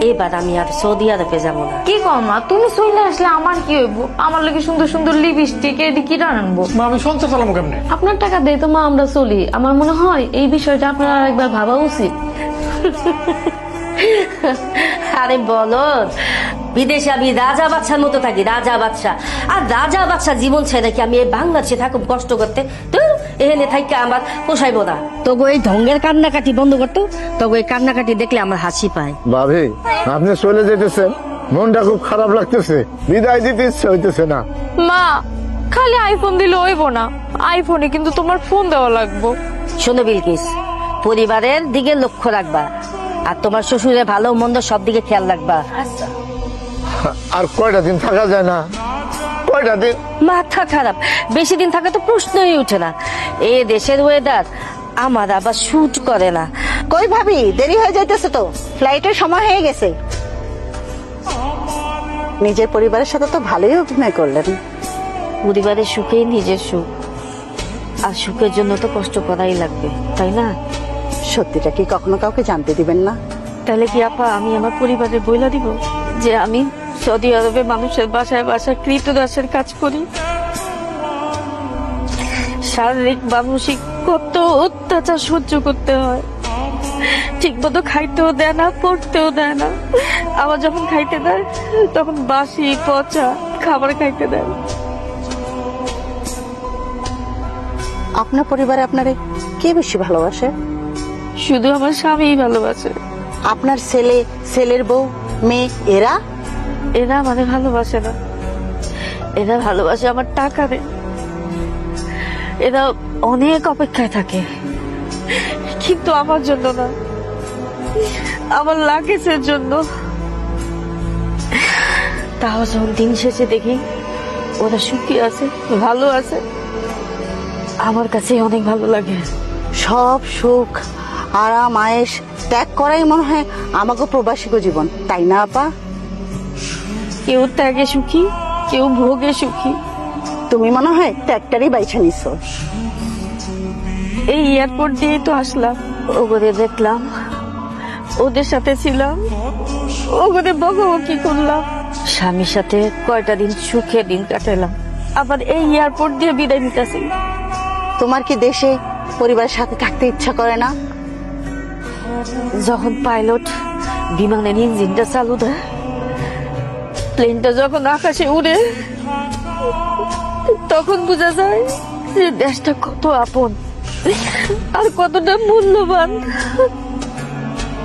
এবার আমি আর সৌদি আরবে যাবো না। কি কর মা, তুমি চলে আসলে আমার কি হইব? আমার লাগে সুন্দর সুন্দর লিপস্টিক এদি কি আনবো? মা আমি সংসার চালাবো কেমনে? আপনার টাকা দিয়ে তো মা আমরা চলি। আমার মনে হয় এই বিষয়টা আপনার একবার ভাবা উচিত। আরে বলো, বিদেশে আমি রাজা বাচ্চার মতো থাকি, রাজা বাচ্চা। আর রাজা বাচ্চা জীবন ছেড়ে কি আমি এই বাংলাদেশে থাকুম কষ্ট করতে? তো এখানে থাকি আমার পোষাইবো না। তবু এই ঢঙ্গের কান্নাকাটি বন্ধ করতো, তবু এই কান্নাকাটি দেখলে আমার হাসি পায়। ভাবি আপনি চলে যেতেছেন, মনটা খুব খারাপ লাগতেছে, বিদায় দিতে ইচ্ছে হইতেছে না। মা খালি আইফোন দিলে হইব না, আইফোনে কিন্তু তোমার ফোন দেওয়া লাগবো। শোনো বিলকিস, পরিবারের দিকে লক্ষ্য রাখবা, আর তোমার শ্বশুরের ভালো মন্দ সব দিকে খেয়াল রাখবা। আর কয়টা দিন থাকা যায় না? কয়টা দিন? মাথা খারাপ, বেশি দিন থাকা তো প্রশ্নই উঠে না। এ দেশের ওয়েদার আমার আবার শুট করে না। কই ভাবি, দেরি হয়ে যাইতেছে তো, ফ্লাইটের সময় হয়ে গেছে। নিজের পরিবারের সাথে তো ভালোই অভিনয় করলেন। পরিবারের সুখেই নিজের সুখ, আর সুখের জন্য তো কষ্ট করাই লাগবে, তাই না? সত্যিটা কি কখনো কাউকে জানতে দিবেন না? তাহলে কি আপা আমি আমার পরিবারের বইলা দিব যে আমি সৌদি আরবে মানুষের বাসায় বাসায় কৃতদাসের কাজ করি? শারীরিক মানসিক কত অত্যাচার সহ্য করতে হয়। ঠিক মতো খাইতেও দেয় না, পড়তেও দেয় না। আবার যখন খাইতে দেয় তখন বাসি পচা খাবার খাইতে দেয়। আপনার পরিবারে আপনারে কে বেশি ভালোবাসে? শুধু আমার স্বামীই ভালোবাসে। আপনার ছেলে, ছেলের বউ, মেয়ে, এরা? এরা মানে ভালোবাসে না, এরা ভালোবাসে আমার টাকা রে। এরা অনেক অপেক্ষায় থাকে, কিন্তু আমার জন্য না, আমার লাগেজের জন্য। তাও যখন দিন শেষে দেখি ওরা সুখী আছে, ভালো আছে, আমার কাছে অনেক ভালো লাগে। সব সুখ আরাম আয়েশ ত্যাগ করাই মনে হয় আমাকে প্রবাসী জীবন, তাই না আপা? কেউ ত্যাগে সুখী, কেউ ভোগে সুখী। তুমি মনে হয় ত্যাগটারই বাইছে নিছো। এই এয়ারপোর্ট দিয়ে তো আসলাম, ওদের দেখলাম, ওদের সাথে ছিলাম, ওদের বকাবকি করলাম, স্বামীর সাথে কয়টা দিন সুখে দিন কাটালাম, আবার এই এয়ারপোর্ট দিয়ে বিদায় নিতেছি। তোমার কি দেশে পরিবারের সাথে থাকতে ইচ্ছা করে না? যখন পাইলট বিমানের ইঞ্জিনটা চালু দেয়, প্লেনটা যখন আকাশে উড়ে, তখন বোঝা যায় যে দেশটা কত আপন আর কতটা মূল্যবান।